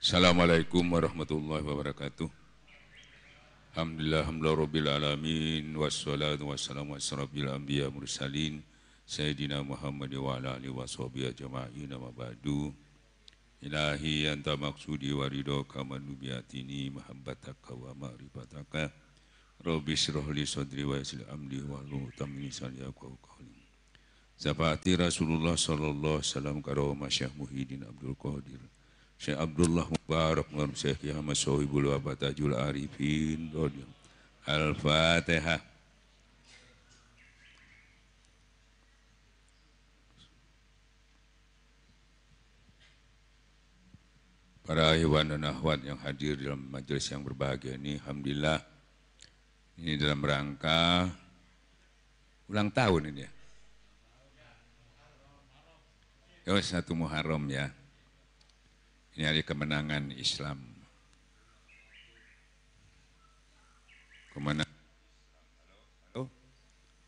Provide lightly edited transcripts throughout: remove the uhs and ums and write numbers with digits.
Assalamualaikum warahmatullahi wabarakatuh. Alhamdulillah rabbil alamin wassalatu wassalamu asyrafil anbiya mursalin sayyidina Muhammad wa ala alihi washabihi ajma'in wa ba'du. Ilahi anta maksudi wa ridhaka manubiyatini mahabbataka wa ma'rifataka. Rabbi shrah li sadri wa yassir amri wa hlul 'uqdatam min lisani yafqahu qawli. Zafati Rasulullah sallallahu alaihi wasallam karo Syekh Muhyiddin Abdul Qadir. Syekh Abdullah Mubarak Muhammad Syekh Ahmad Sohibul Wabatajul Arifin Al-Fatihah. Para hewan dan akhwat yang hadir dalam majelis yang berbahagia ini, alhamdulillah ini dalam rangka ulang tahun ini ya. Oh, 1 Muharram ya. Ini hari kemenangan Islam.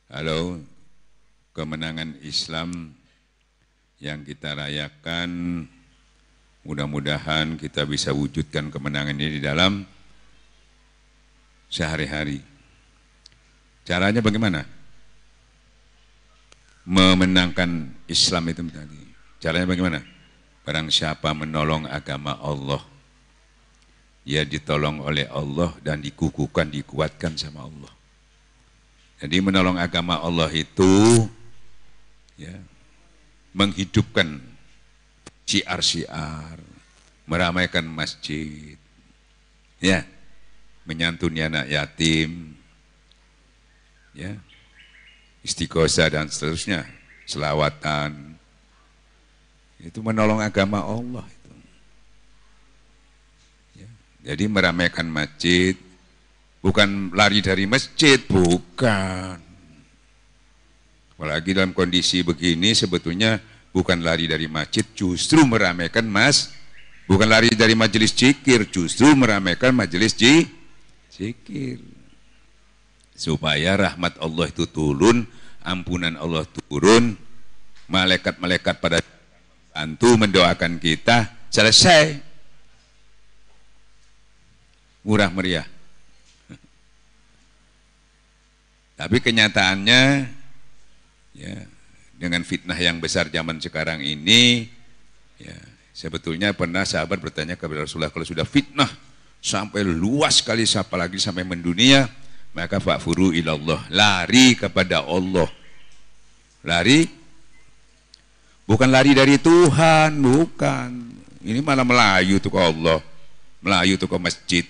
Halo. Kemenangan Islam yang kita rayakan, mudah-mudahan kita bisa wujudkan kemenangan ini di dalam sehari-hari. Caranya bagaimana? Memenangkan Islam itu tadi. Caranya bagaimana? Barang siapa menolong agama Allah, ia ditolong oleh Allah dan dikukuhkan, dikuatkan sama Allah. Jadi menolong agama Allah itu ya, menghidupkan syiar-syiar, meramaikan masjid, ya, menyantuni anak yatim, ya, istighosah dan seterusnya, selawatan. Itu menolong agama Allah itu. Ya. Jadi meramaikan masjid, bukan lari dari masjid, bukan. Apalagi dalam kondisi begini sebetulnya bukan lari dari masjid, justru meramaikan bukan lari dari majelis zikir, justru meramaikan majelis zikir. Supaya rahmat Allah itu turun, ampunan Allah turun, malaikat-malaikat pada bantu mendoakan kita, selesai. Murah meriah. Tapi kenyataannya ya, dengan fitnah yang besar zaman sekarang ini, ya, sebetulnya pernah sahabat bertanya kepada Rasulullah, kalau sudah fitnah sampai luas sekali, apalagi sampai mendunia, maka fa'furu ilallah, lari kepada Allah. Lari bukan lari dari Tuhan, bukan. Ini malah melayu tuh ke Allah, melayu tuh ke masjid.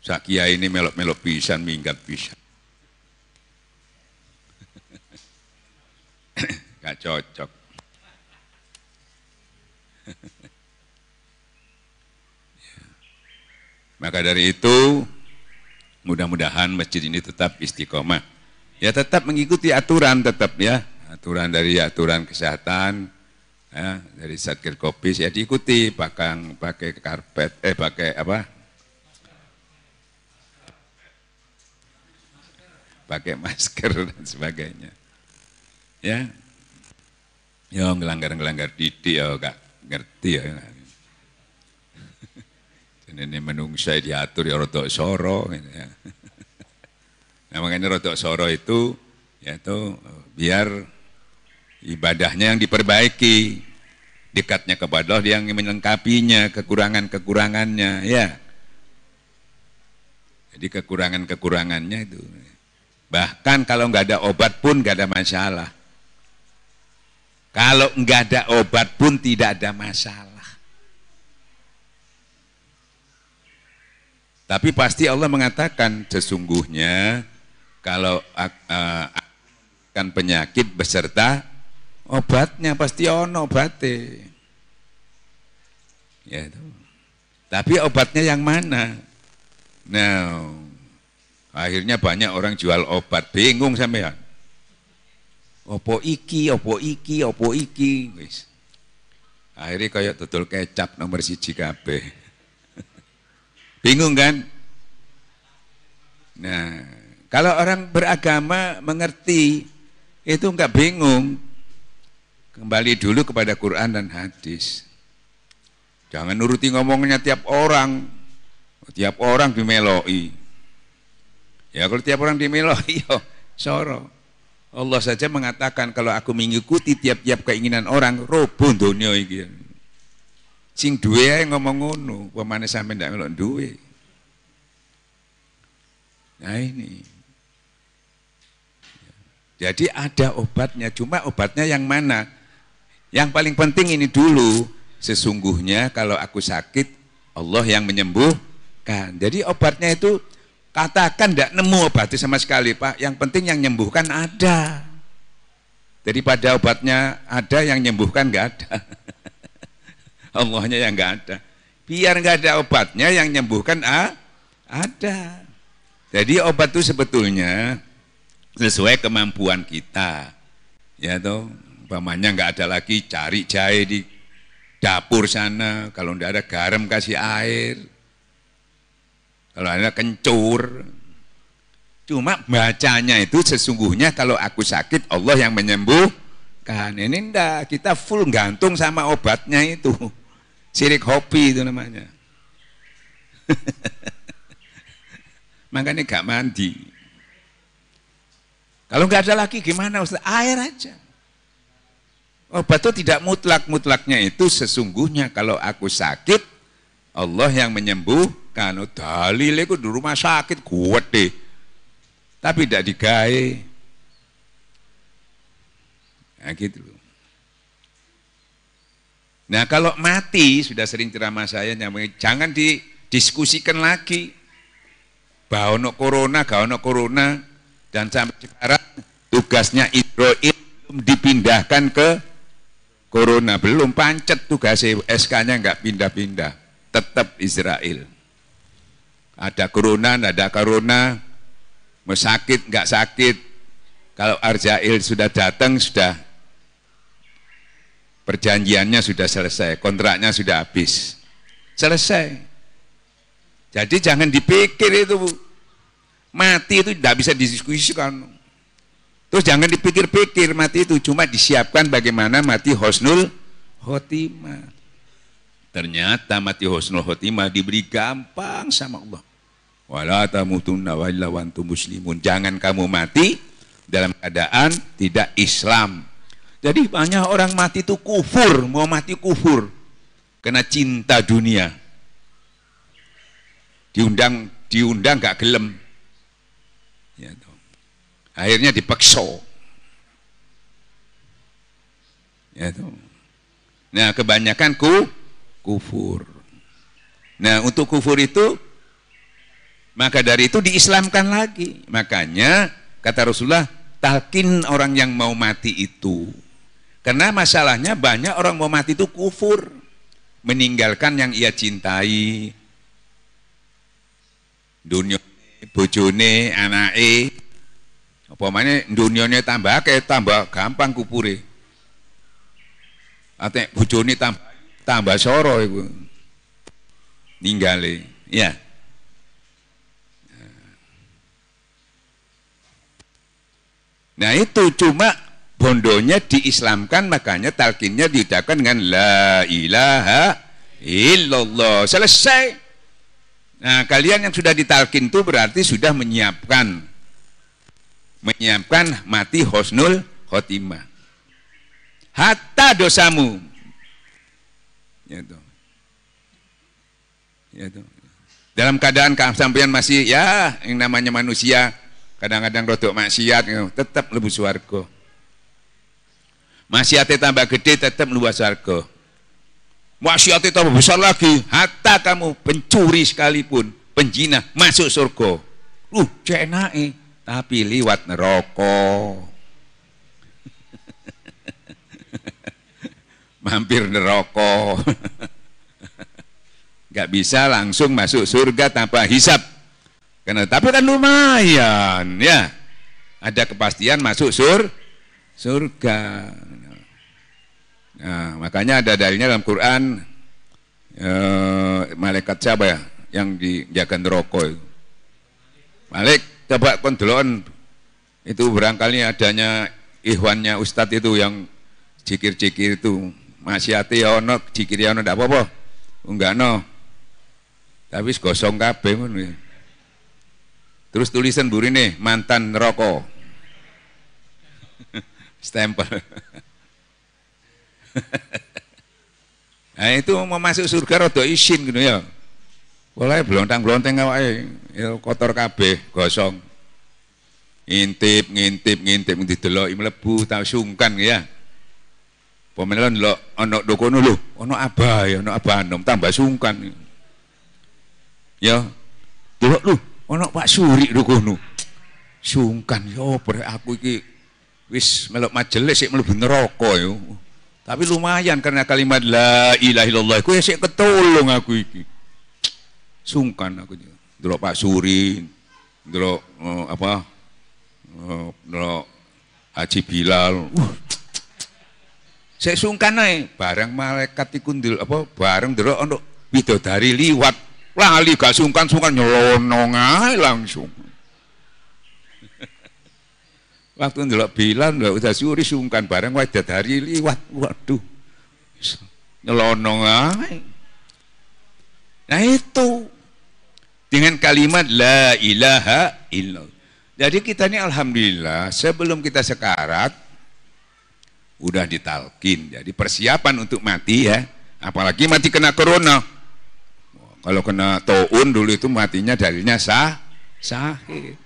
Sakia ini melok-melok pisan, minggat pisan. Gak cocok. Maka dari itu, mudah-mudahan masjid ini tetap istiqomah. Ya tetap mengikuti aturan tetap ya. Aturan dari aturan kesehatan, ya, dari Satker Kopis ya diikuti, pakai karpet, pakai apa? Pakai masker dan sebagainya. Ya, yo ngelanggar didik ya gak ngerti ya. Ini menungsa diatur ya rotok soro, gitu ya. Nah makanya rotok soro itu, ya itu biar ibadahnya yang diperbaiki, dekatnya kepada Allah yang melengkapinya, kekurangannya, ya. Jadi kekurangannya itu. Bahkan kalau nggak ada obat pun nggak ada masalah. Kalau nggak ada obat pun tidak ada masalah. Tapi pasti Allah mengatakan sesungguhnya kalau akan penyakit beserta obatnya, pasti ono obate. Ya itu. Tapi obatnya yang mana? Nah, akhirnya banyak orang jual obat, bingung sampean. Opo iki. Wis. Akhirnya kayak tutul kecap nomor 1 kabeh. Bingung kan? Nah, kalau orang beragama mengerti, itu enggak bingung. Kembali dulu kepada Quran dan hadis. Jangan nuruti ngomongnya tiap orang. Tiap orang dimeloi. Ya kalau tiap orang dimeloi, yo soro. Allah saja mengatakan kalau aku mengikuti tiap-tiap keinginan orang, roboh dunia iki. Sing duwe ae ngomong ngono, pemane sampe ndak melok duwe. Nah ini. Jadi ada obatnya, cuma obatnya yang mana? Yang paling penting ini dulu, sesungguhnya kalau aku sakit, Allah yang menyembuhkan. Jadi obatnya itu, katakan tidak nemu obatnya sama sekali Pak, yang penting yang menyembuhkan ada. Daripada obatnya ada, yang menyembuhkan nggak ada. Allahnya yang nggak ada. Biar nggak ada obatnya, yang menyembuhkan ada. Jadi obat itu sebetulnya sesuai kemampuan kita, ya toh, umpamanya nggak ada lagi cari jahe di dapur sana, kalau nggak ada garam kasih air, kalau ada kencur. Cuma bacanya itu sesungguhnya kalau aku sakit Allah yang menyembuhkan. Ini enggak, kita full gantung sama obatnya itu, sirik hobi itu namanya. Makanya gak mandi. Kalau nggak ada lagi gimana Ustaz? Air aja. Obat itu tidak mutlak-mutlaknya itu sesungguhnya kalau aku sakit Allah yang menyembuhkan. Dalilnya itu di rumah sakit kuat deh. Tapi tidak digawe. Nah gitu loh. Nah kalau mati, sudah sering ceramah saya nyamuk, jangan didiskusikan lagi. Bahwa corona, gak ono corona. Dan sampai sekarang tugasnya Israel belum dipindahkan ke corona, belum pancet tugasnya, SK-nya nggak pindah-pindah, tetap Israel. Ada corona, nggak ada corona, mau sakit nggak sakit, kalau Arjail sudah datang, sudah perjanjiannya sudah selesai, kontraknya sudah habis, selesai. Jadi jangan dipikir itu mati itu tidak bisa didiskusikan. Terus jangan dipikir-pikir mati itu, cuma disiapkan bagaimana mati husnul khotimah. Ternyata mati husnul khotimah diberi gampang sama Allah. Wala tamutunna illa wa antum muslimun. Jangan kamu mati dalam keadaan tidak Islam. Jadi banyak orang mati itu kufur, mau mati kufur karena cinta dunia. Diundang gak gelem. Ya, akhirnya dipaksa. Ya, nah kebanyakan kufur. Nah untuk kufur itu, maka dari itu diislamkan lagi. Makanya kata Rasulullah, talkin orang yang mau mati itu. Karena masalahnya banyak orang mau mati itu kufur, meninggalkan yang ia cintai, dunia, bojone, anake, apa mana dunianya tambah gampang kupure. Ate bojone tambah soro iku. Ninggale, ya. Nah itu cuma bondonya diislamkan, makanya talqinnya diucapkan dengan la ilaha illallah, selesai. Nah kalian yang sudah ditalkin itu berarti sudah menyiapkan mati husnul khotimah. Hatta dosamu, ya toh. Ya toh. Dalam keadaan sampean masih ya yang namanya manusia, kadang-kadang rodok maksiat, tetap mlebu swarga. Maksiatnya tambah gede, tetap mlebu swarga. Maksiatnya tambah besar lagi, hatta kamu pencuri sekalipun, penjina, masuk surga. Cek enake, tapi liwat neraka. Mampir neraka. Gak bisa langsung masuk surga tanpa hisab. Karena tapi kan lumayan ya, ada kepastian masuk surga. Nah, makanya ada dalilnya dalam Quran, malaikat siapa ya yang dijaga neraka itu? Malik, coba kontrolon itu barangkali adanya ikhwannya Ustadz itu yang cikir-cikir itu, maksiate ya ono, cikir ya ono, ndak apa-apa. enggak no. Tapi gosong kabeh ngono ya. Terus tulisan burine mantan rokok. Stempel. Nah itu mau masuk surga rada isin gitu ya. Boleh blontang-blonteng awake, ya kotor kabeh, gosong. Ngintip dideloki mlebu tau sungkan ya. Pemenelan lho ana dokono lho, ana abah ya, ana abah anom tambah sungkan. Ya. Delok lho, ana Pak Suri dokono. Sungkan yo aku iki wis melok majelis sik mlebu neraka yo. Tapi lumayan karena kalimat la ilaha illallah ku sik ketulung aku iki. Sungkan aku delok Pak Suri, delok delok Haji Bilal. Saya sungkan ae, bareng malaikat iku bareng delok ono widodari liwat. Lali gak sungkan-sungkan nyelonong ae langsung. Waktu ndelok Bilal udah Suri sungkan bareng widodari liwat. Waduh. Nyelonong ae. Nah itu dengan kalimat la ilaha illallah. Jadi kita ini alhamdulillah sebelum kita sekarat udah ditalkin. Jadi persiapan untuk mati ya. Apalagi mati kena corona. Kalau kena taun dulu itu matinya dalilnya sahih.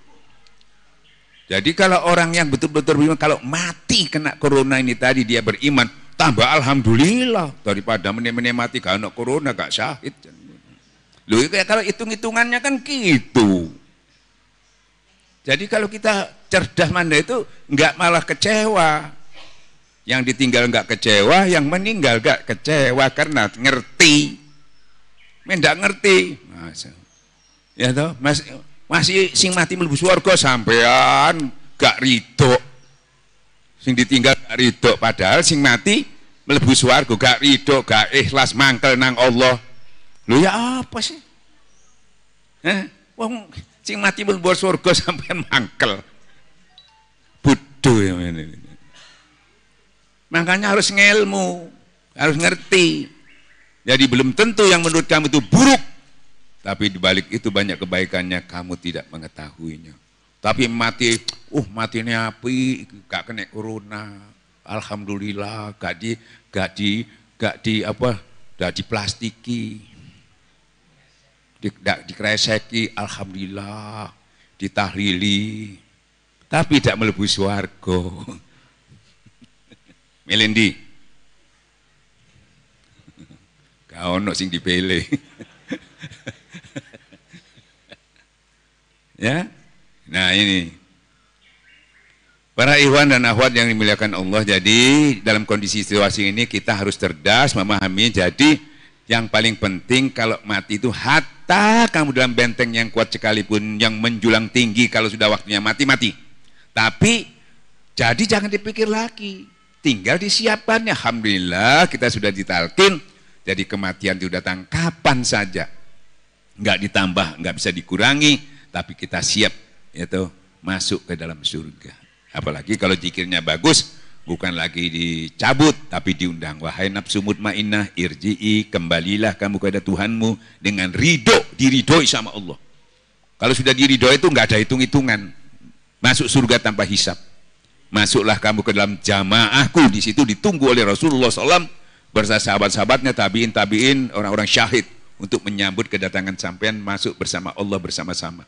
Jadi kalau orang yang betul-betul beriman, kalau mati kena corona ini tadi dia beriman, tambah alhamdulillah daripada menemani mati kena corona gak syahid. Loh kalau hitung-hitungannya kan gitu. Jadi kalau kita cerdas manda itu enggak malah kecewa. Yang ditinggal enggak kecewa, yang meninggal enggak kecewa karena ngerti. Mendak ngerti. Masa. Ya toh, masih sing mati mlebu swarga sampean gak ridho. Sing ditinggal gak ridho padahal sing mati mlebu swarga gak ridho, gak ikhlas mangkel nang Allah. Lho ya apa sih? Wong sing mati mlebu surga sampean mangkel. Bodoh ya ini. Makanya harus ngelmu, harus ngerti. Jadi belum tentu yang menurut kamu itu buruk, tapi dibalik itu banyak kebaikannya kamu tidak mengetahuinya. Tapi mati, matinya api, gak kena corona, alhamdulillah, gak diplastiki, dikreseki, alhamdulillah, ditahlili, tapi tidak mlebu swarga. Melendi, kau ono sing dipilih, ya. Nah ini para ikhwan dan akhwat yang dimuliakan Allah. Jadi dalam kondisi situasi ini kita harus cerdas memahami. Jadi yang paling penting kalau mati itu hatta kamu dalam benteng yang kuat sekalipun, yang menjulang tinggi, kalau sudah waktunya mati. Tapi jadi jangan dipikir lagi. Tinggal disiapkannya. Alhamdulillah kita sudah ditalkin. Jadi kematian itu datang kapan saja. Enggak ditambah, enggak bisa dikurangi. Tapi kita siap yaitu masuk ke dalam surga. Apalagi kalau zikirnya bagus, bukan lagi dicabut, tapi diundang. Wahai nafsu mutmainnah, irji'i, kembalilah kamu kepada Tuhanmu dengan ridho, diridhoi sama Allah. Kalau sudah diridhoi itu enggak ada hitung-hitungan. Masuk surga tanpa hisab. Masuklah kamu ke dalam jamaahku, di situ ditunggu oleh Rasulullah SAW bersama sahabat-sahabatnya, tabiin, orang-orang syahid untuk menyambut kedatangan sampean masuk bersama Allah bersama-sama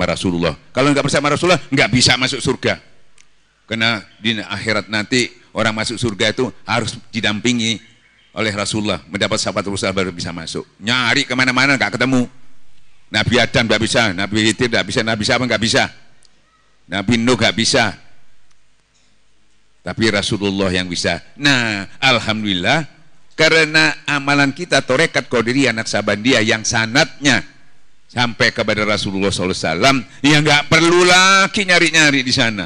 Rasulullah. Kalau nggak bersama Rasulullah nggak bisa masuk surga. Karena di akhirat nanti orang masuk surga itu harus didampingi oleh Rasulullah, mendapat sahabat Rasulullah baru bisa masuk. Nyari kemana-mana nggak ketemu. Nabi Adam nggak bisa, Nabi Khidir nggak bisa, Nabi siapa nggak bisa. Nabi Nuh gak bisa, tapi Rasulullah yang bisa. Nah, alhamdulillah karena amalan kita Torekat Qadiriyah Naksabandiyah yang sanadnya sampai kepada Rasulullah SAW, ya nggak perlu lagi nyari-nyari di sana.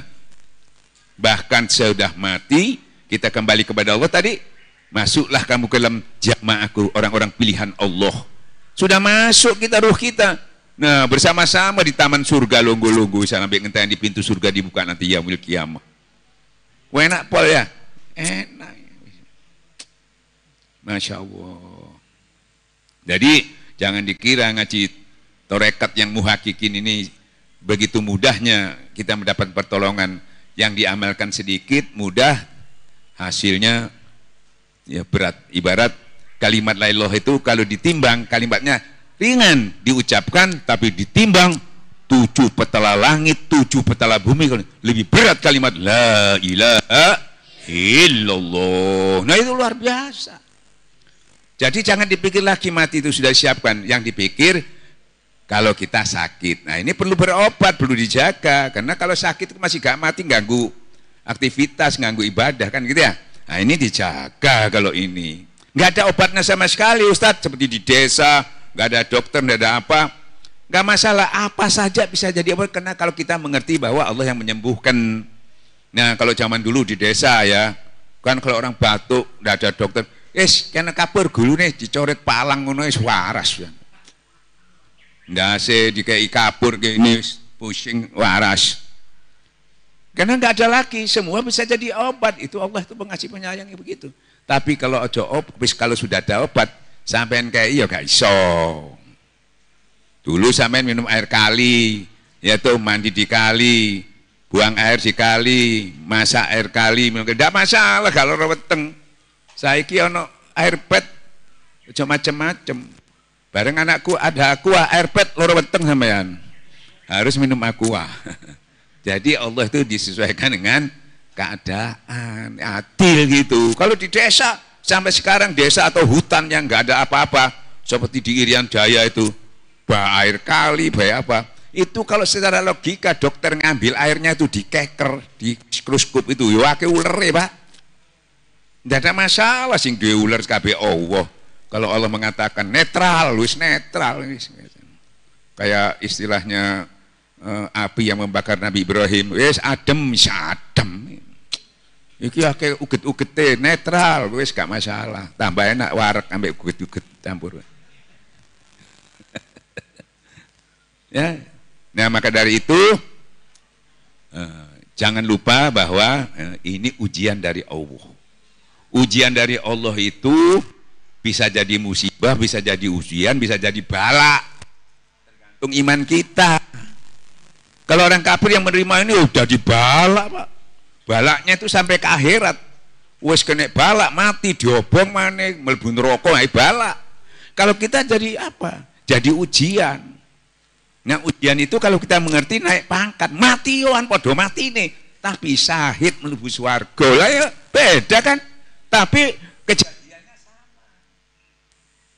Bahkan sudah mati, kita kembali kepada Allah tadi, masuklah kamu ke dalam jamaahku, orang-orang pilihan Allah. Sudah masuk kita, ruh kita. Nah, bersama-sama di taman surga, lunggu-lunggu sampai ngenteni di pintu surga dibuka nanti yaumil kiamah. Enak pol ya? Enak. Masya Allah. Jadi jangan dikira ngaji torekat yang muhakikin ini begitu mudahnya kita mendapat pertolongan. Yang diamalkan sedikit, mudah, hasilnya ya berat. Ibarat kalimat la ilaha itu kalau ditimbang kalimatnya ringan diucapkan, tapi ditimbang 7 petala langit, 7 petala bumi, lebih berat kalimat la ilaha illallah. Nah itu luar biasa. Jadi jangan dipikir lagi mati itu sudah disiapkan. Yang dipikir kalau kita sakit. Nah ini perlu berobat, perlu dijaga. Karena kalau sakit itu masih gak mati, ganggu aktivitas, ganggu ibadah kan gitu ya. Nah ini dijaga kalau ini. Gak ada obatnya sama sekali Ustadz. Seperti di desa, gak ada dokter, gak ada apa. Gak masalah, apa saja bisa jadi obat. Karena kalau kita mengerti bahwa Allah yang menyembuhkan. Nah kalau zaman dulu di desa ya, kan kalau orang batuk, gak ada dokter. Kena kapur gulu nih, dicoret palang ngono waras ya. Ndase dikai kapur kayak ini pusing waras. Karena nggak ada lagi, semua bisa jadi obat. Itu Allah itu pengasih penyayangnya begitu. Tapi kalau ojo obat, kalau sudah ada obat, sampean kayak iya gak iso. Dulu sampean minum air kali, yaitu mandi di kali, buang air di kali, masak air kali, tidak masalah kalau weteng. Saiki ono air pet, macam-macam. Bareng anakku ada aqua, air pet loro weteng sampean. Harus minum aqua. Jadi Allah itu disesuaikan dengan keadaan, adil gitu. Kalau di desa sampai sekarang desa atau hutan yang nggak ada apa-apa, seperti di Irian Jaya itu, air kali, apa? Itu kalau secara logika dokter ngambil airnya itu dikeker, di mikroskop itu, ya akeh ulere, Pak. Tidak ada masalah sing duwe ular kabeh Allah. Kalau Allah mengatakan netral, wis netral. Kayak istilahnya api yang membakar Nabi Ibrahim, wis adem, adem. Iki akeh uget-ugete netral, wis gak masalah. Tambah enak wareg ambek uget-uget campur. Ya. Nah, maka dari itu jangan lupa bahwa ini ujian dari Allah. Ujian dari Allah itu bisa jadi musibah, bisa jadi ujian, bisa jadi bala. Tergantung iman kita. Kalau orang kafir yang menerima ini udah dibala, Pak. Balaknya itu sampai ke akhirat. Wes kena balak, mati, diobong maneh, mlebu neraka, balak. Kalau kita jadi apa? Jadi ujian. Nah ujian itu kalau kita mengerti naik pangkat, mati yoan podo mati nih, tapi syahid mlebu swarga. Lah ya beda kan? Tapi kejadiannya sama.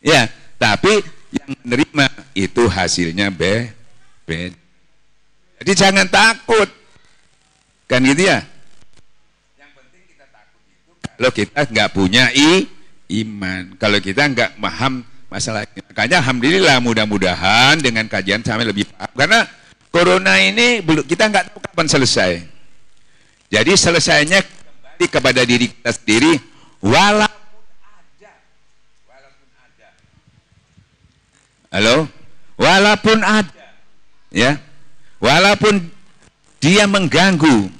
Ya, tapi yang menerima itu hasilnya beda. Jadi jangan takut. Kan gitu ya? Yang penting kita takut itu kalau kita nggak punya iman. Kalau kita nggak paham masalahnya. Makanya alhamdulillah mudah-mudahan dengan kajian sampai lebih paham. Karena corona ini kita nggak tahu kapan selesai. Jadi selesainya kembali kepada diri kita sendiri. Walaupun ada. Halo? Walaupun ada. Ya. Walaupun dia mengganggu,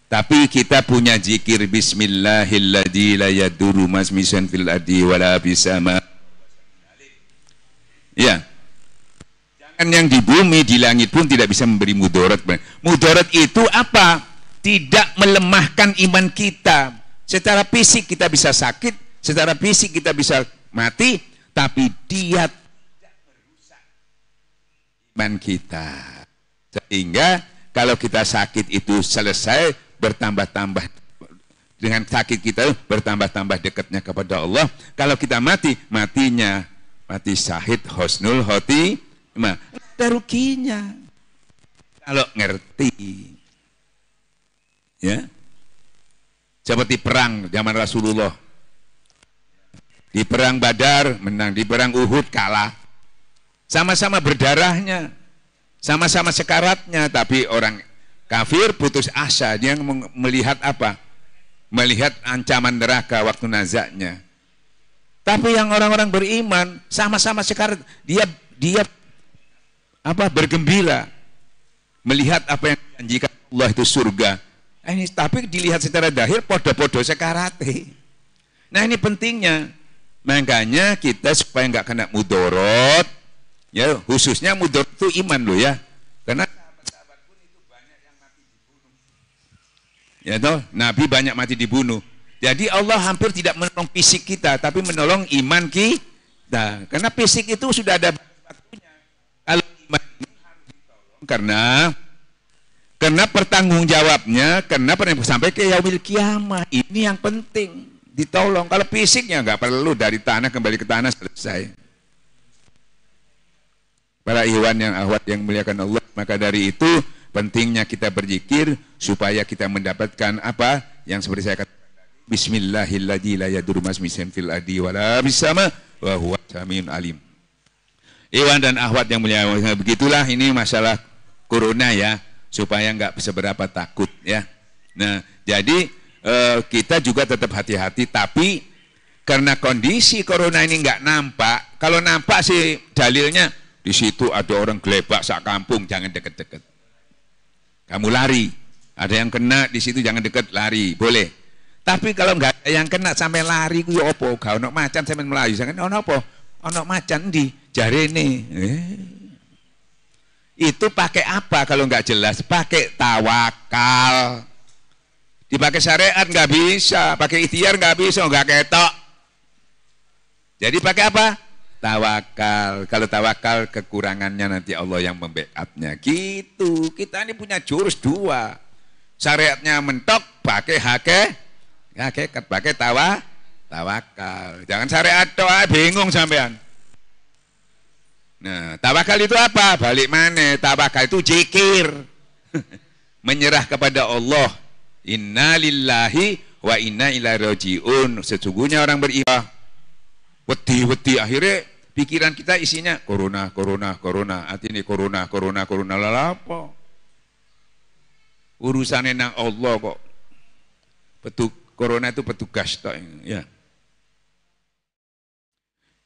tapi kita punya zikir bismillahilladzi la yadurru masmisan fil ardi wala bisama. Ya. Jangan yang di bumi, di langit pun tidak bisa memberi mudarat. Mudarat itu apa? Tidak melemahkan iman kita. Secara fisik kita bisa sakit, secara fisik kita bisa mati, tapi dia tidak merusak iman kita. Sehingga kalau kita sakit itu selesai, bertambah-tambah dengan sakit kita bertambah-tambah dekatnya kepada Allah. Kalau kita mati, matinya mati syahid husnul khotimah. Ada ruginya. Kalau ngerti. Ya. Seperti perang zaman Rasulullah. Di perang Badar menang, di perang Uhud kalah. Sama-sama berdarahnya, sama-sama sekaratnya, tapi orang kafir putus asa, dia melihat apa? Melihat ancaman neraka waktu nazaknya. Tapi yang orang-orang beriman sama-sama sekarat, dia apa? Bergembira melihat apa yang dijanjikan Allah itu surga. Ini tapi dilihat secara zahir podo-podo sekarate. Nah ini pentingnya. Makanya kita supaya nggak kena mudorot, ya khususnya mudorot itu iman loh ya. Karena sahabat-sahabat pun itu banyak yang mati dibunuh. Ya toh, Nabi banyak mati dibunuh. Jadi Allah hampir tidak menolong fisik kita, tapi menolong iman kita. Karena fisik itu sudah ada waktunya. Kalau iman ini harus ditolong karena pertanggung jawabnya, karena sampai ke yaumil kiamah. Ini yang penting ditolong. Kalau fisiknya nggak perlu, dari tanah kembali ke tanah selesai. Para ikhwan yang akhwat yang muliakan Allah, maka dari itu pentingnya kita berzikir supaya kita mendapatkan apa yang seperti saya katakan. Bismillahirrahmanirrahim. La yadurru ma'ismihi fil ardi wala bisama wa huwa samiun alim. Ikhwan dan akhwat yang mulia, begitulah ini masalah corona ya, supaya nggak seberapa takut ya. Nah, jadi kita juga tetap hati-hati, tapi karena kondisi corona ini nggak nampak, kalau nampak sih dalilnya di situ ada orang gelebak sak kampung, jangan deket-deket. Kamu lari, ada yang kena di situ jangan deket, lari, boleh. Tapi kalau nggak ada yang kena sampai lari, ku yo opo? Gak ono macan sampai melayu, sampai ono apa? Ono macan di jarene. Itu pakai apa kalau nggak jelas? Pakai tawakal. Dipakai syariat nggak bisa, pakai ikhtiar nggak bisa, nggak ketok. Jadi pakai apa? Tawakal. Kalau tawakal kekurangannya nanti Allah yang membackup-nya. Gitu. Kita ini punya jurus dua. Syariatnya mentok, pakai hakikat, pakai tawakal. Jangan syariat doa, bingung sampean. Nah, tawakal itu apa? Balik mana? Tawakal itu zikir. Menyerah kepada Allah. Inna lillahi wa inna ilaihi rajiun. Sesungguhnya orang beriman wedi akhirnya pikiran kita isinya corona. Hati ini corona lalapo. Urusannya nang Allah kok. Corona itu petugas toh ya.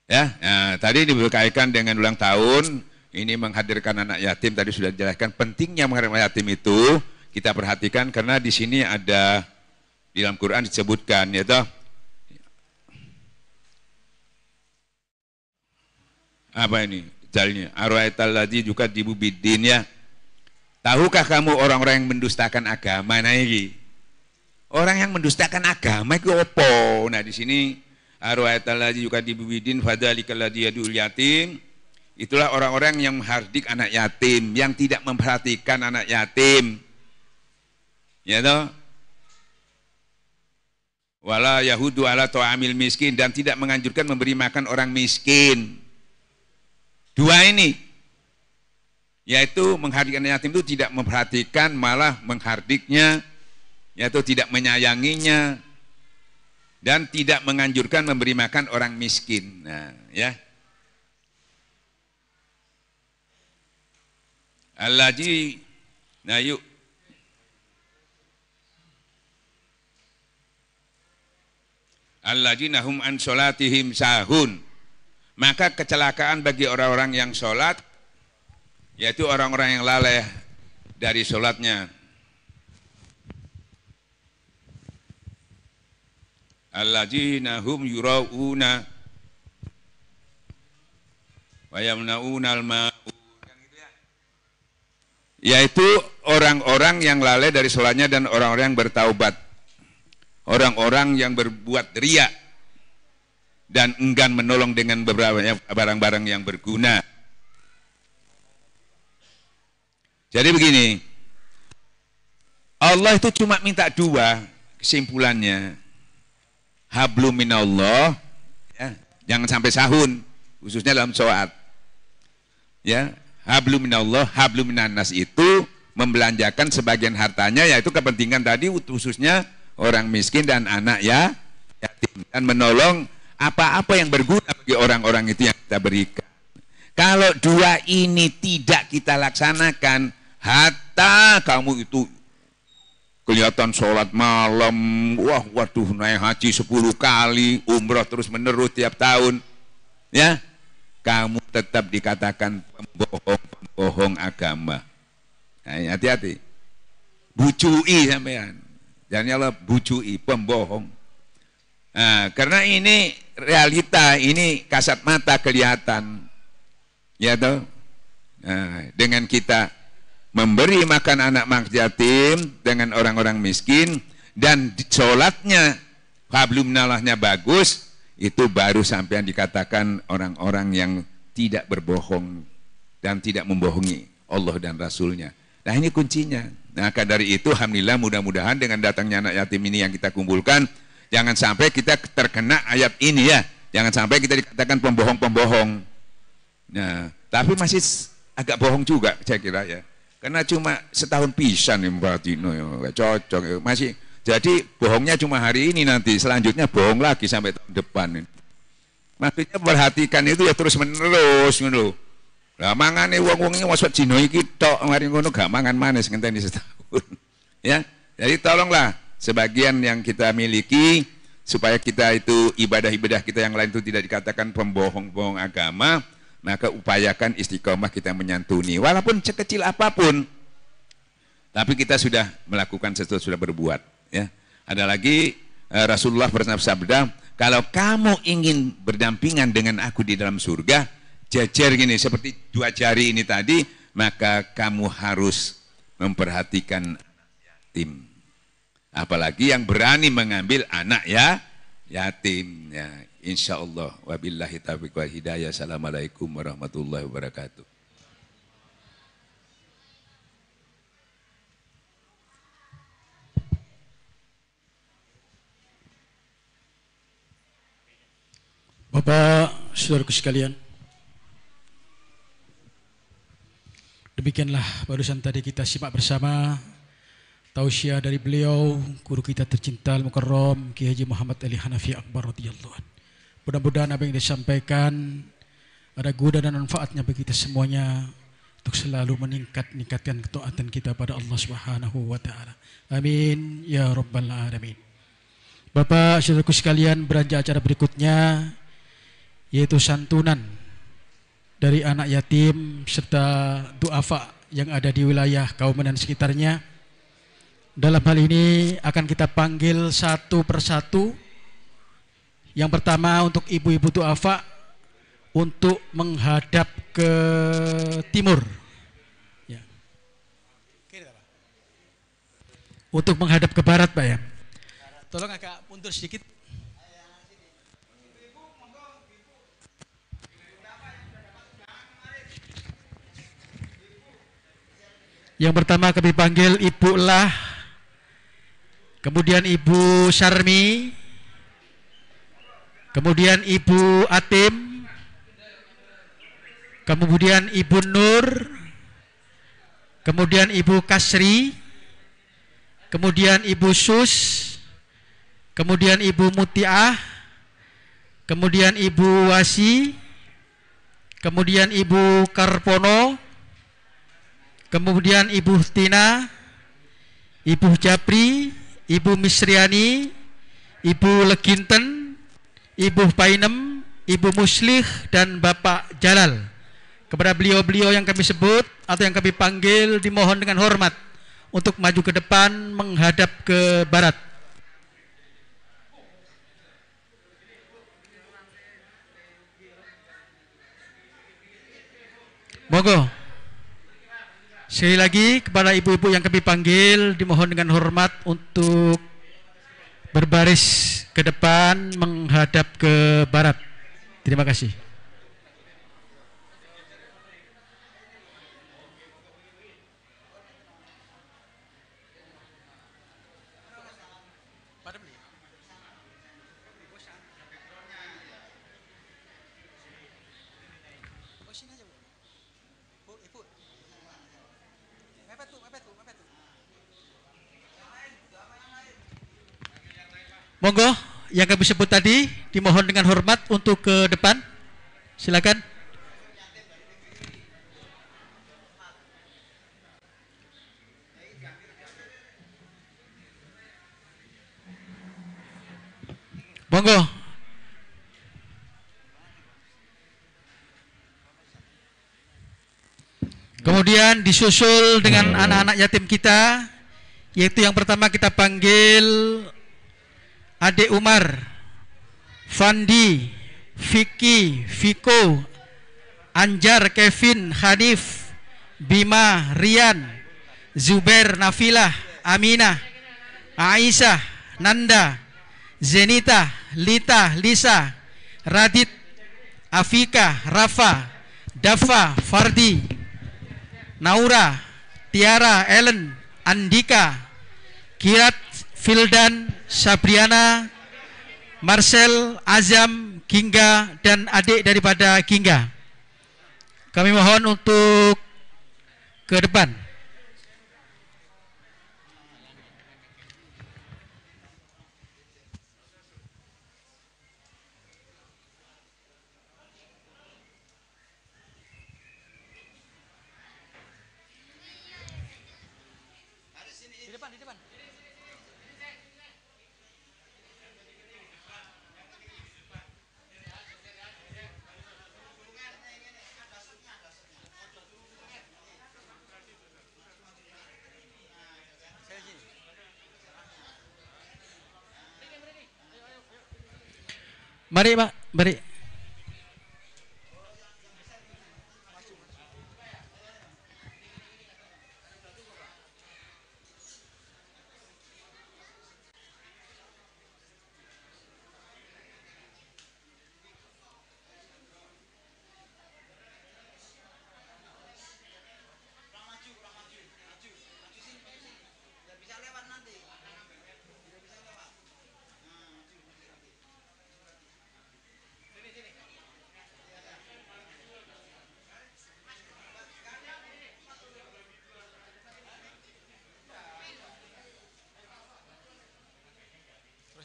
Ya, nah, tadi diberkaitkan dengan ulang tahun, ini menghadirkan anak yatim, tadi sudah dijelaskan pentingnya menghadirkan anak yatim itu, kita perhatikan karena di sini ada di dalam Quran disebutkan ya toh. Apa ini? Jalnya arwaital ladzi juga dibubidin ya. Tahukah kamu orang-orang yang mendustakan agama? Nah ini orang yang mendustakan agama itu apa? Nah di sini arwaital ladzi juga dibubidin fadzalikal ladzi yadul yatim. Itulah orang-orang yang menghardik anak yatim, yang tidak memperhatikan anak yatim. Ya toh? Wala yahudu ala ta'amil miskin, dan tidak menganjurkan memberi makan orang miskin. Dua ini, yaitu menghardikkan yatim itu tidak memperhatikan, malah menghardiknya, yaitu tidak menyayanginya, dan tidak menganjurkan memberi makan orang miskin. Nah, ya. Allazi, nah yuk. Alladzina hum an sholatihim sahun. Maka kecelakaan bagi orang-orang yang sholat, yaitu orang-orang yang lalai dari sholatnya. Alladzina hum yura'una wa yamna'unal ma'un. Yaitu orang-orang yang lalai dari sholatnya dan orang-orang yang bertaubat. Orang-orang yang berbuat riya dan enggan menolong dengan beberapa barang-barang yang berguna. Jadi begini, Allah itu cuma minta dua kesimpulannya. Hablum minallah, ya, jangan sampai sahun, khususnya dalam sholat. Ya, hablum minallah, hablum minannas itu membelanjakan sebagian hartanya, yaitu kepentingan tadi khususnya orang miskin dan anak ya yatim, dan menolong apa-apa yang berguna bagi orang-orang itu yang kita berikan. Kalau dua ini tidak kita laksanakan, hatta kamu itu kelihatan sholat malam, waduh naik haji 10 kali, umroh terus menerus tiap tahun, ya, kamu tetap dikatakan pembohong agama. Nah, hati-hati, bucui sampean. Dan Allah bucui, pembohong. Nah, karena ini realita, ini kasat mata kelihatan. Ya toh? Nah, dengan kita memberi makan anak yatim dengan orang-orang miskin dan sholatnya hablum minallahnya bagus, itu baru sampai yang dikatakan orang-orang yang tidak berbohong dan tidak membohongi Allah dan Rasulnya. Nah ini kuncinya. Nah dari itu alhamdulillah mudah-mudahan dengan datangnya anak yatim ini yang kita kumpulkan, jangan sampai kita terkena ayat ini ya, jangan sampai kita dikatakan pembohong-pembohong. Nah tapi masih agak bohong juga saya kira ya, karena cuma setahun pisan nih Mbak Tino ya, cocok ya. Masih jadi bohongnya cuma hari ini, nanti selanjutnya bohong lagi sampai tahun depan. Maksudnya perhatikan itu ya terus menerus ngono. Lah mangane wong-wong iki masuk dino iki tok mari ngono gak mangan manis ngenteni setahun. Ya. Jadi tolonglah sebagian yang kita miliki supaya kita itu ibadah-ibadah kita yang lain itu tidak dikatakan pembohong-bohong agama, maka upayakan istiqomah kita menyantuni walaupun sekecil apapun. Tapi kita sudah melakukan sesuatu, sudah berbuat. Ya. Ada lagi Rasulullah pernah bersabda, kalau kamu ingin berdampingan dengan aku di dalam surga, jajar gini seperti 2 jari ini tadi, maka kamu harus memperhatikan yatim. Apalagi yang berani mengambil anak ya yatim. Ya, insyaallah. Wabillahi taufiq wal hidayah. Assalamualaikum warahmatullahi wabarakatuh. Bapak, saudaraku sekalian, demikianlah barusan tadi kita simak bersama tausiah dari beliau, guru kita tercinta Al-Mukarram Kiai Haji Muhammad Ali Hanafi Akbar radhiyallahu anhu. Mudah-mudahan apa yang disampaikan ada guna dan manfaatnya bagi kita semuanya untuk selalu meningkatkan ketaatan kita pada Allah Subhanahu wa taala. Amin ya rabbal alamin. Bapak, saudaraku sekalian, beranjak acara berikutnya yaitu santunan dari anak yatim serta duafa yang ada di wilayah Kauman dan sekitarnya. Dalam hal ini akan kita panggil satu persatu. Yang pertama untuk ibu-ibu duafa untuk menghadap ke timur. Ya. Untuk menghadap ke barat, Pak ya. Tolong agak mundur sedikit. Yang pertama kami panggil Ibu Lah, kemudian Ibu Syarmi, kemudian Ibu Atim, kemudian Ibu Nur, kemudian Ibu Kasri, kemudian Ibu Sus, kemudian Ibu Mutiah, kemudian Ibu Wasi, kemudian Ibu Karpono, kemudian Ibu Tina, Ibu Japri, Ibu Misriani, Ibu Leginten, Ibu Painem, Ibu Muslih, dan Bapak Jalal. Kepada beliau-beliau yang kami sebut atau yang kami panggil dimohon dengan hormat untuk maju ke depan menghadap ke barat. Monggo. Sekali lagi kepada ibu-ibu yang kami panggil dimohon dengan hormat untuk berbaris ke depan menghadap ke barat. Terima kasih. Monggo, yang kami sebut tadi dimohon dengan hormat untuk ke depan. Silakan. Monggo. Kemudian disusul dengan anak-anak yatim kita, yaitu yang pertama kita panggil Adik Umar, Fandi, Vicky, Viko, Anjar, Kevin, Hanif, Bima, Rian, Zubair, Nafilah, Aminah, Aisyah, Nanda, Zenita, Lita, Lisa, Radit, Afika, Rafa, Dafa, Fardi, Naura, Tiara, Ellen, Andika, Kirat, Fildan, Sabriana, Marcel, Azam, Gingga, dan adik daripada Gingga. Kami mohon untuk ke depan. Mari Pak, mari.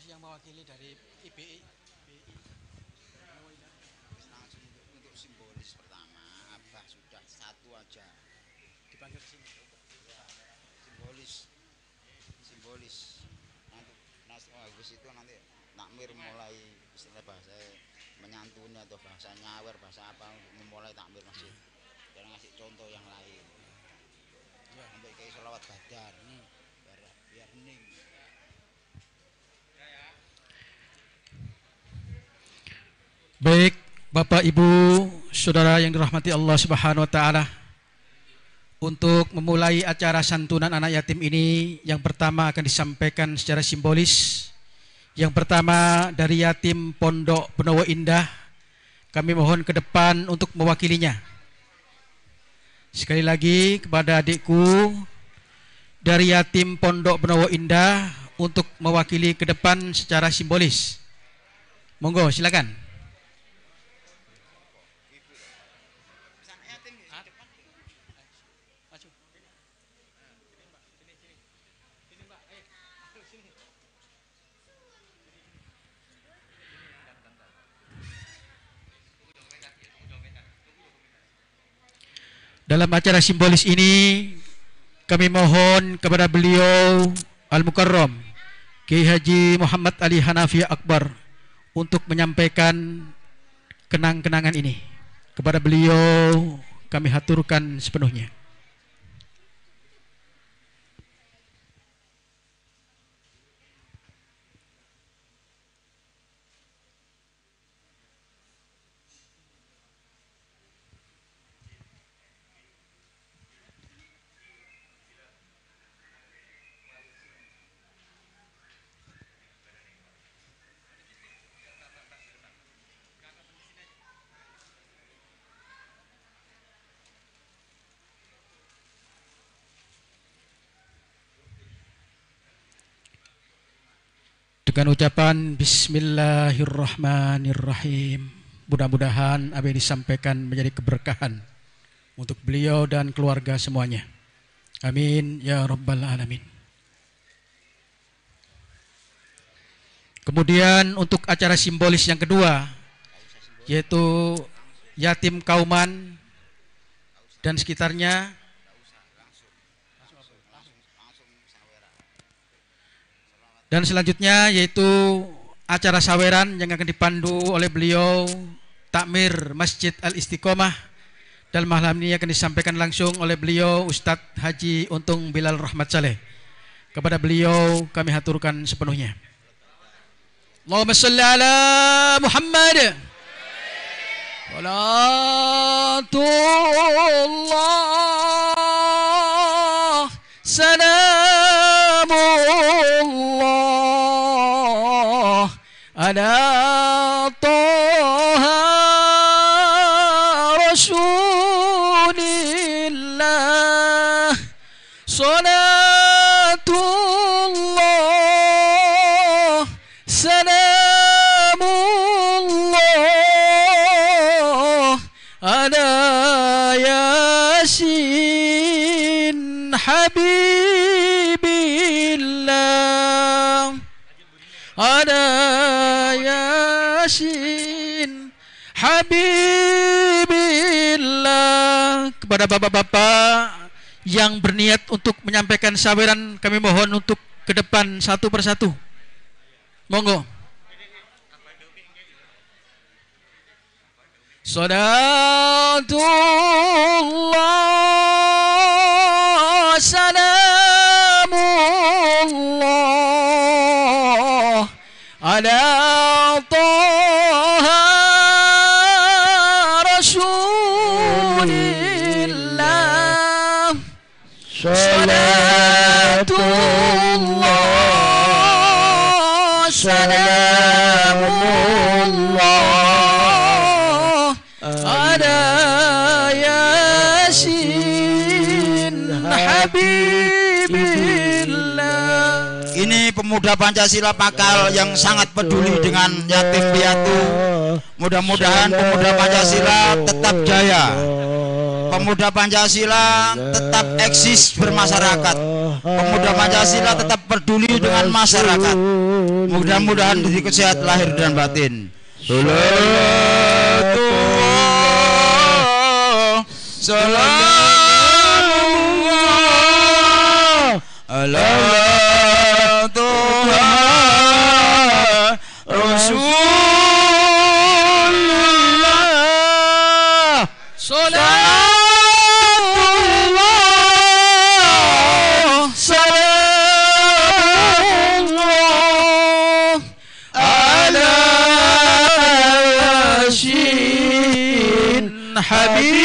Yang mewakili dari IPI. Langsung untuk simbolis pertama, Abah sudah satu aja Dipanggil sini. ya, simbolis nanti habis itu nanti takmir mulai istilah bahasa menyantuni atau bahasa nyawer bahasa apa untuk memulai takmir masjid dan ngasih contoh yang lain ya. Untuk kayak sholawat badar nih biar hening. Baik, Bapak, Ibu, Saudara yang dirahmati Allah Subhanahu wa taala. Untuk memulai acara santunan anak yatim ini, yang pertama akan disampaikan secara simbolis. Yang pertama dari yatim Pondok Benowo Indah. Kami mohon ke depan untuk mewakilinya. Sekali lagi kepada adikku dari yatim Pondok Benowo Indah untuk mewakili ke depan secara simbolis. Monggo, silakan. Dalam acara simbolis ini kami mohon kepada beliau Al-Mukarram Kiai Haji Muhammad Ali Hanafi Akbar untuk menyampaikan kenang-kenangan ini. Kepada beliau kami haturkan sepenuhnya. Dengan ucapan Bismillahirrahmanirrahim, mudah-mudahan apa yang disampaikan menjadi keberkahan untuk beliau dan keluarga semuanya. Amin ya rabbal alamin. Kemudian untuk acara simbolis yang kedua, yaitu yatim Kauman dan sekitarnya. Dan selanjutnya yaitu acara saweran yang akan dipandu oleh beliau Takmir Masjid Al-Istiqomah. Dan malam ini akan disampaikan langsung oleh beliau Ustadz Haji Untung Bilal Rahmat Saleh. Kepada beliau kami haturkan sepenuhnya. Allahumma salli ala Muhammad. Salatullah salamullah ala Taha Rasulillah. Salatullah salamullah ala Yasin Habibillah. Ala Yasin Habibillah. Kepada bapak-bapak yang berniat untuk menyampaikan syaweran, kami mohon untuk ke depan satu persatu. Monggo. Salatullah salamullah ala Taha Rasulillah. Salatullah salamullah ala Yasin Habibillah. Ini pemuda Pancasila Pakal yang sangat peduli dengan yatim piatu. Mudah-mudahan pemuda Pancasila tetap jaya. Pemuda Pancasila tetap eksis bermasyarakat. Pemuda Pancasila tetap peduli dengan masyarakat. Mudah-mudahan diberi sehat lahir dan batin. Salamullah ala Taha Rasulillah. Salatullah salamullah ala Yasin Habibillah.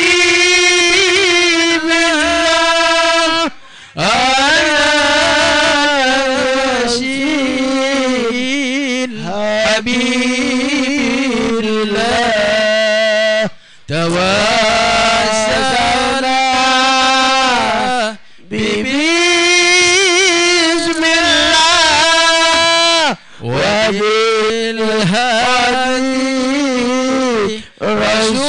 Ala Yasin Habibillah. Tawassalna bismillah wa bil hadi Rasulullah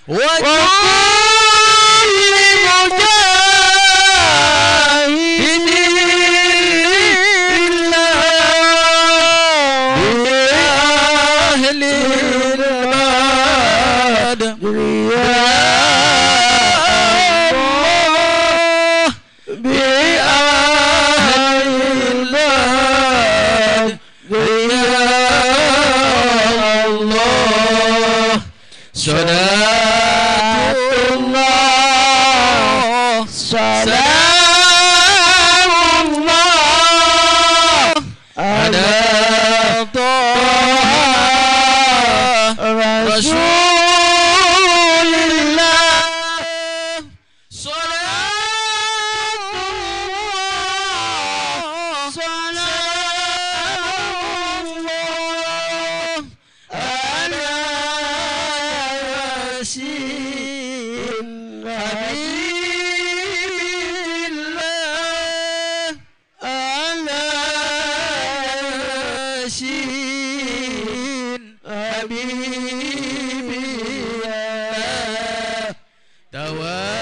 wa kulli mujahidin billah bi ahlil badr ya Allah bi ahlil badr ya Allah. Salatullah salamullah ala Taha Rasulillah. Salatullah salamullah ala Yasin Habibillah. Ala Yasin Habibillah. Tawassalna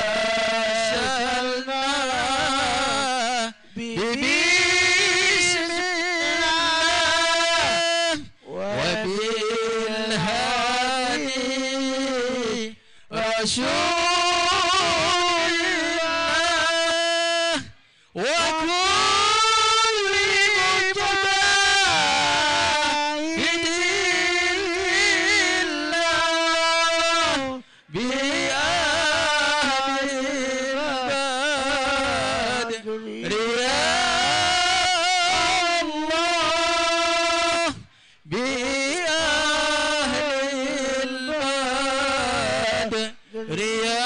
bismillah wa bil hadi Rasulillah wa kulli mujahidin billah bi ahlil badr ya ريا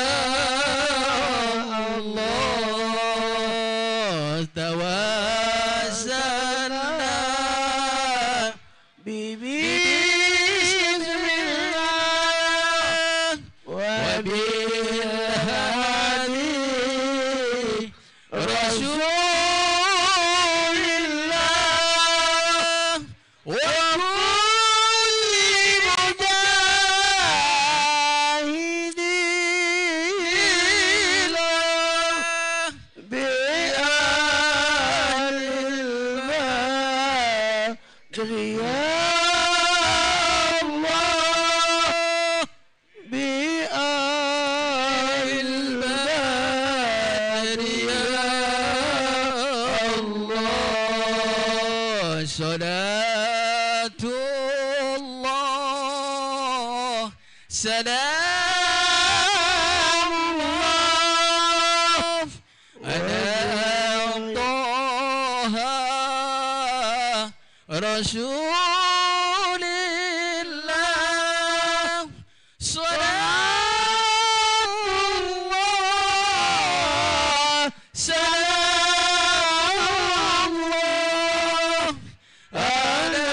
الله توسلنا ببسم الله وبالهادي رسول الله وكل مجاهد له بأهل البدر يا الله بأهل البدر يا الله صلاة الله سلام الله على طه رسول الله صلاة الله سلام الله على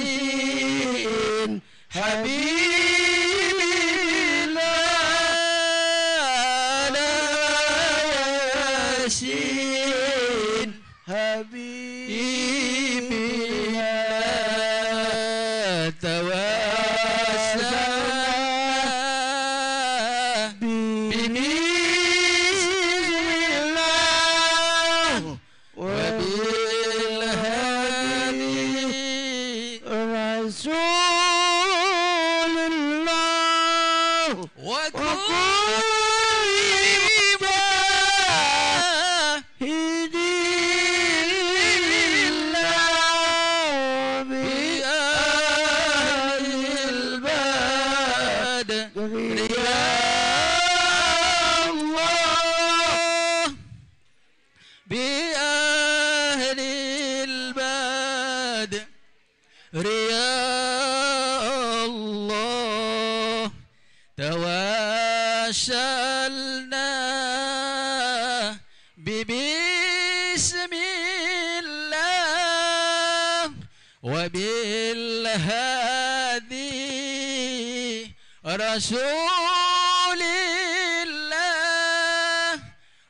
ياسين حبيب الله على ياسين حبيب الله توسل بسم الله وبالهادي رسول الله وكل مجاهد الله بأهل البدر يا الله بأهل البدر يا الله توسلنا ببسم الله وبالهادي رسول الله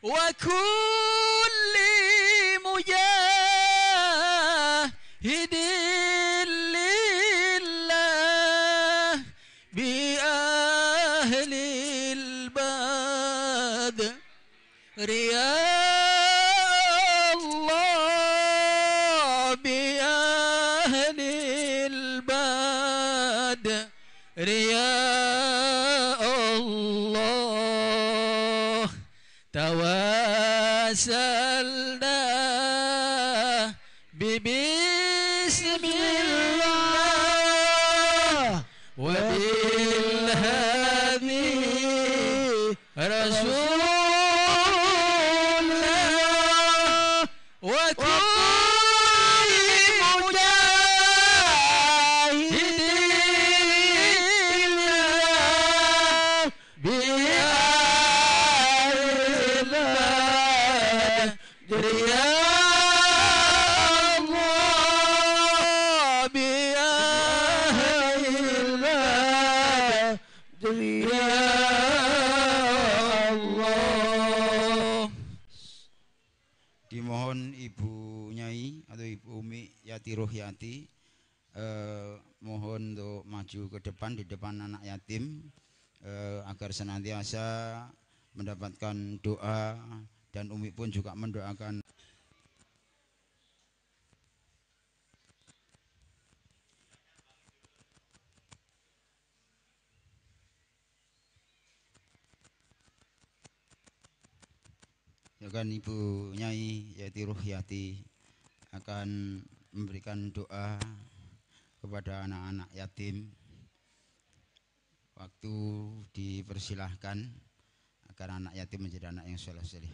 وكل مجاهد لله بأهل البدر يا الله بأهل البدر يا الله توسلنا ببسم الله وبالهادي رسول الله وكل مجاهد الله بأهل البدر يا الله بأهل البدر يا Allah. Dimohon Ibu Nyai atau Ibu Umi Yati Rohyati mohon untuk maju ke depan di depan anak yatim agar senantiasa mendapatkan doa, dan Umi pun juga mendoakan. Silakan Ibu Nyai Yati Rohyati akan memberikan doa kepada anak-anak yatim. Waktu dipersilahkan agar anak yatim menjadi anak yang soleh-soleh.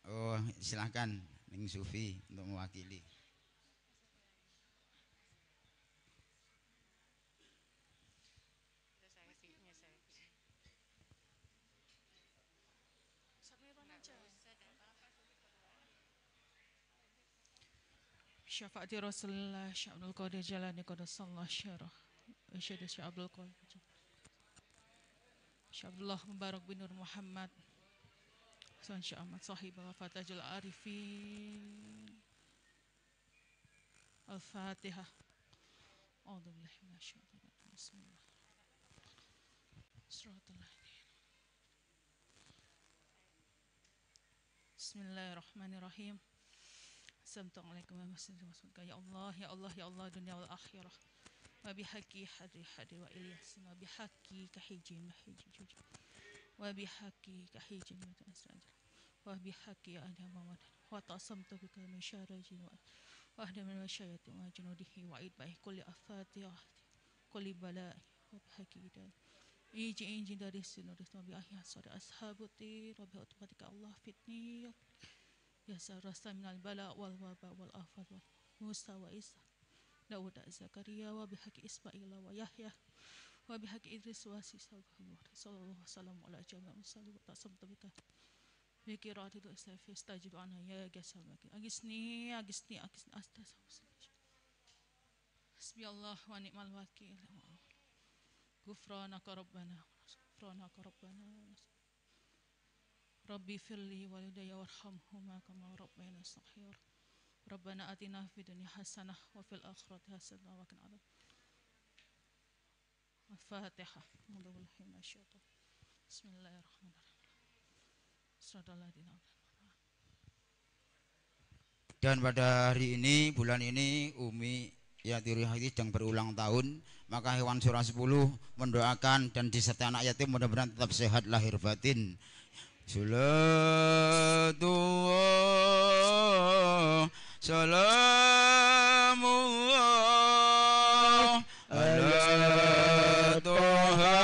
Oh, silahkan Ning Sufi untuk mewakili. Syafaati Rasulullah Syekh Abdul Qadir Jalani Qaddasallahu syarah. Syekh Abdul Qadir Syekh Abdullah Mubarak bin Nur Muhammad Syekh Ahmad Sahib Fatajul Arifin. Al-Fatihah. A'udzu billahi minasyaitonir rajim. Bismillah. Bismillahirrahmanirrahim. Assalamualaikum warahmatullahi wabarakatuh. Ya Allah, ya Allah, ya Allah, dunia wal akhirah. Wa bihaqi hadri hadri wa ilyasin wa bihaqi kahijin mahiji juj. Wa bihaqi kahijin mutasajil. Wa bihaqi adam wa tasamtu bika min syarajin wa ahda min wasyayatin wa junudihi wa idbahi kulli afatih kulli bala'i wa bihaqi dan Iji dari sini dari ayah saudara ashabuti Rabbi otomatika Allah fitni biasa rasa minal bala wal waba wal afat wal Musa wa Isa Dawud Zakaria wa bihaqi Ismail wa Yahya wa bihaqi Idris wa Sisa sallallahu salam ala jami'il mursalin wa tasam tabika bikirati tu istajib ana ya gasal agisni astas hasbi Allah wa ni'mal wakil Gufranaka Rabbana Rabbi firli walidayya warhamhuma kama rabbayana saghira Rabbana atina fid dunya hasanah wa fil akhirati hasanah wa qina adzaban Al-Fatihah. Bismillahirrahmanirrahim. Dan pada hari ini, bulan ini, Umi Yati Rihati sedang berulang tahun, maka Hewan Surah 10 mendoakan dan disertai anak yatim mudah-mudahan tetap sehat lahir batin. Salatullah salamullah ala Toha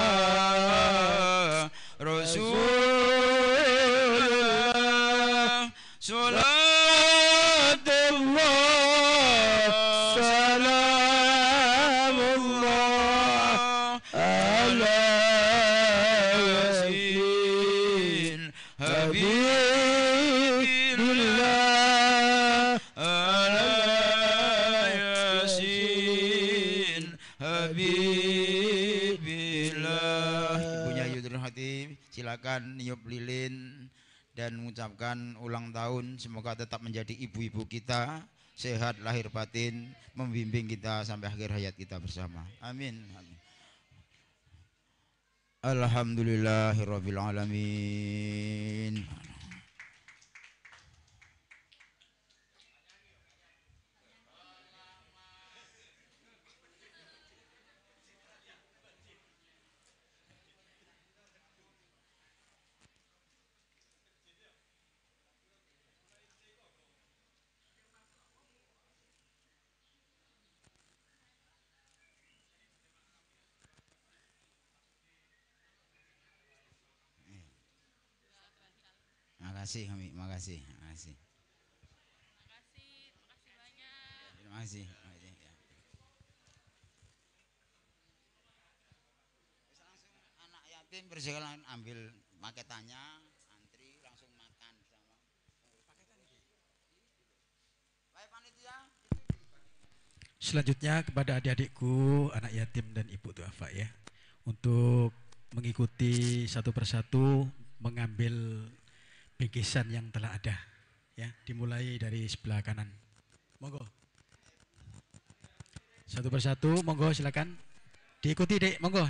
Rasulullah salatullah silakan niup lilin dan mengucapkan ulang tahun. Semoga tetap menjadi ibu-ibu kita, sehat lahir batin, membimbing kita sampai akhir hayat kita bersama. Amin. Alhamdulillahirabbil alamin. Makasih kami, makasih banyak. Terima kasih. Ya. Langsung anak yatim berjalan ambil paketannya, antri langsung makan sama. Paketan itu. Baik panitia. Selanjutnya kepada adik-adikku, anak yatim dan ibu duafa ya, untuk mengikuti satu persatu mengambil bingkisan yang telah ada ya, dimulai dari sebelah kanan. Monggo. Satu persatu, monggo silakan. Diikuti, Dek, monggo.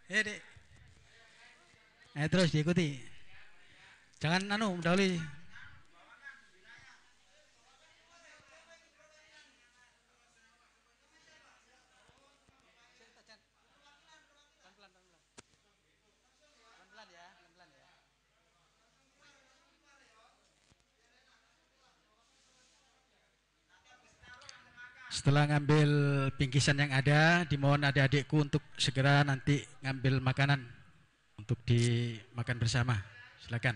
Dek. Terus diikuti. Jangan mendahului. Setelah ngambil bingkisan yang ada, dimohon adik-adikku untuk segera nanti ngambil makanan untuk dimakan bersama. Silakan.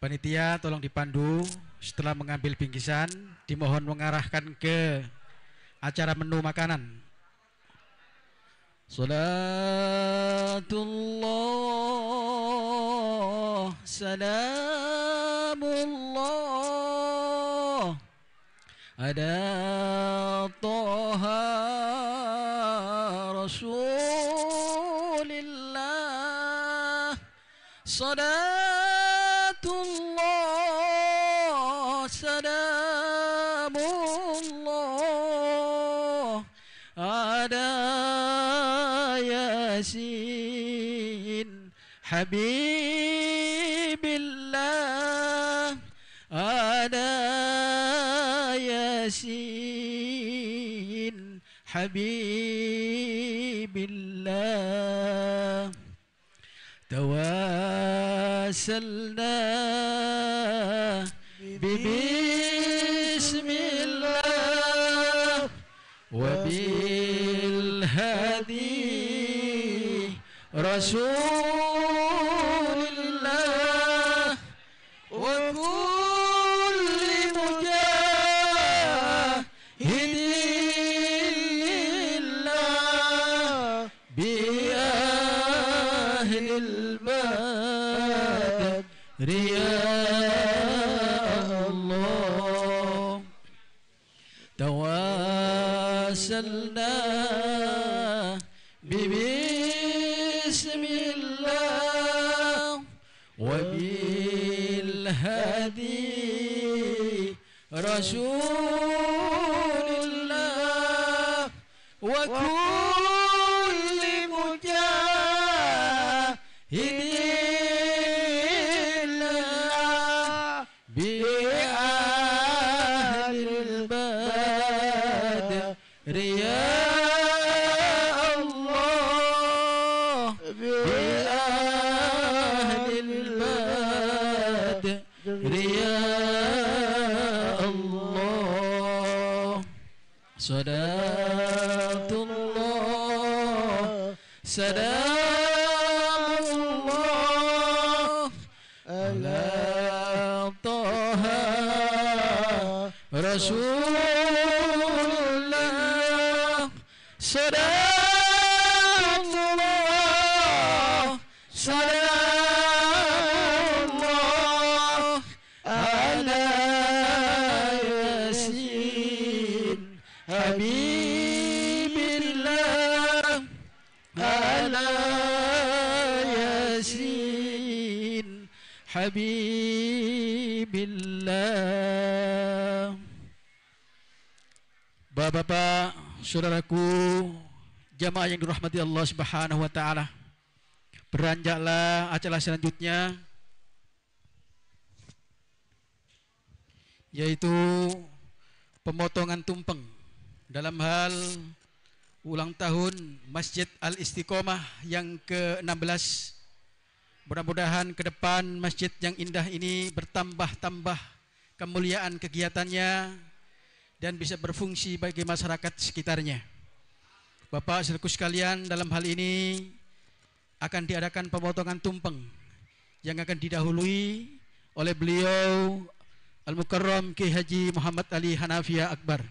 Panitia tolong dipandu, setelah mengambil bingkisan dimohon mengarahkan ke acara menu makanan. Salatullah salam Salamullah ada Toha Rasulillah Salatullah Salamullah ada Yasin Habibillah ada Yasin Habibillah Tawassalna Bismillah Wabil hadi Rasulillah Wa kulli mujahidin lillah Bi ahlil badri ya Allah Tawassalna Bismillah Wabil hadi Rasulillah Wa kulli mujahidin lillah Bi ahlil badri ya Allah Bi ahlil badri ya Allah Sadatullah Salamullah ala Taha Rasulullah Salamullah Salamullah ala Yasin Habibillah ala Yasin Habibillah Bapak-bapak, saudaraku, jamaah yang dirahmati Allah Subhanahu wa taala. Beranjaklah acara selanjutnya, yaitu pemotongan tumpeng dalam hal ulang tahun Masjid Al-Istiqomah yang ke-16. Mudah-mudahan ke depan masjid yang indah ini bertambah-tambah kemuliaan kegiatannya dan bisa berfungsi bagi masyarakat sekitarnya. Bapak saudaraku sekalian, dalam hal ini akan diadakan pemotongan tumpeng yang akan didahului oleh beliau Al-Mukarram Kiai Haji Muhammad Ali Hanafiah Akbar.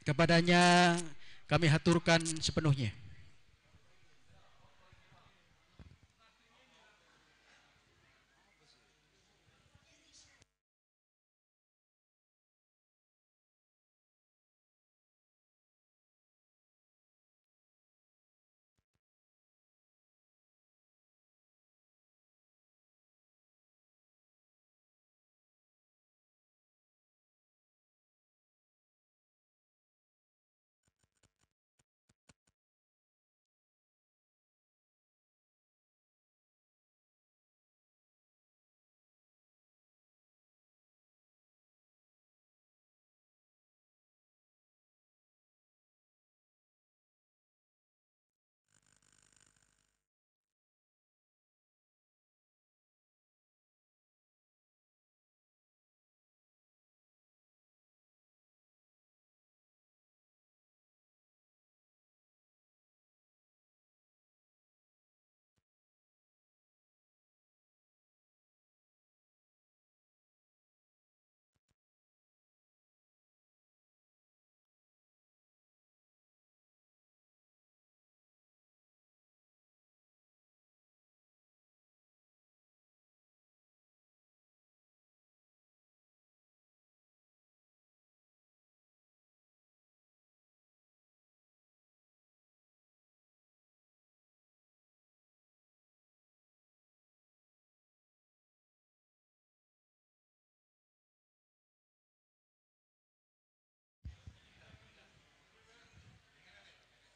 Kepadanya kami haturkan sepenuhnya.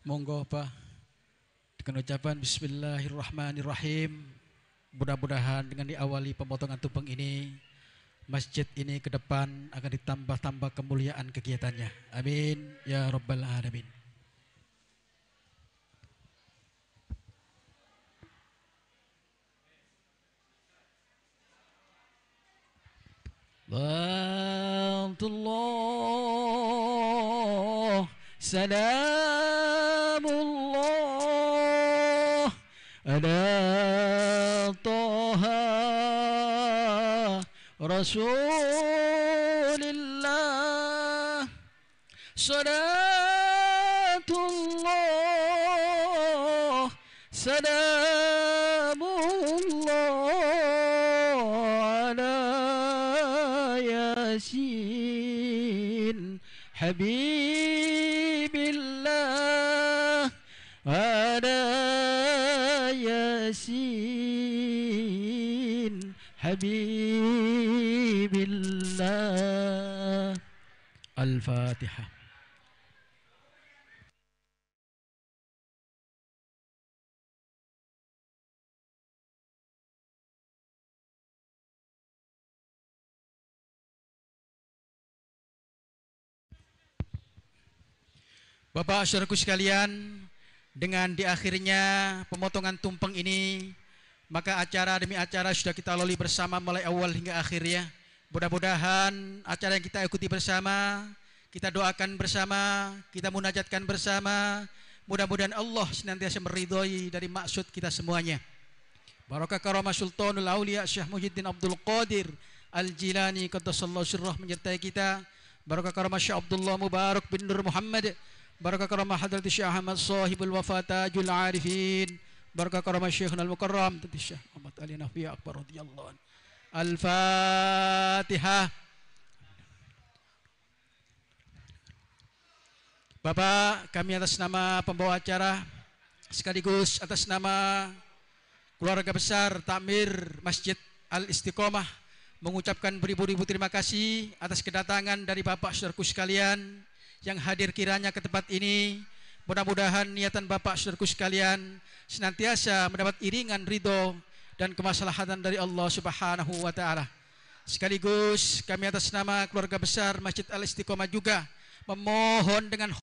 Monggo Pak, dengan ucapan Bismillahirrahmanirrahim, mudah-mudahan dengan diawali pemotongan tumpeng ini, masjid ini ke depan akan ditambah-tambah kemuliaan kegiatannya. Amin ya rabbal alamin. Alhamdulillah, salamullah ala Taha Rasulillah, salatullah salamullah ala Yasin Habibillah, ala Yasin Habibillah. Al-Fatihah. Bapak saudaraku sekalian, dengan diakhirnya pemotongan tumpeng ini, maka acara demi acara sudah kita lalui bersama mulai awal hingga akhir ya. Mudah-mudahan acara yang kita ikuti bersama, kita doakan bersama, kita munajatkan bersama, mudah-mudahan Allah senantiasa meridhoi dari maksud kita semuanya. Barakah karamah Sultanul Aulia Syekh Muhyiddin Abdul Qadir Al-Jilani qaddasallahu sirrah menyertai kita. Barakah karamah Syekh Abdullah Mubarak bin Nur Muhammad. Barakah karamah Hadrat Syekh Ahmad Sahibul Wafatajul Arifin. Barakah karamah Syekhul Mukarram Syekh Muhammad Ali Nafi Akbar radhiyallahu anhu. Al-Fatihah. Bapak, kami atas nama pembawa acara sekaligus atas nama keluarga besar Takmir Masjid Al-Istiqomah mengucapkan beribu-ribu terima kasih atas kedatangan dari Bapak saudaraku sekalian yang hadir kiranya ke tempat ini. Mudah-mudahan niatan Bapak saudaraku sekalian senantiasa mendapat iringan ridho dan kemaslahatan dari Allah Subhanahu wa taala. Sekaligus kami atas nama keluarga besar Masjid Al-Istiqomah juga memohon dengan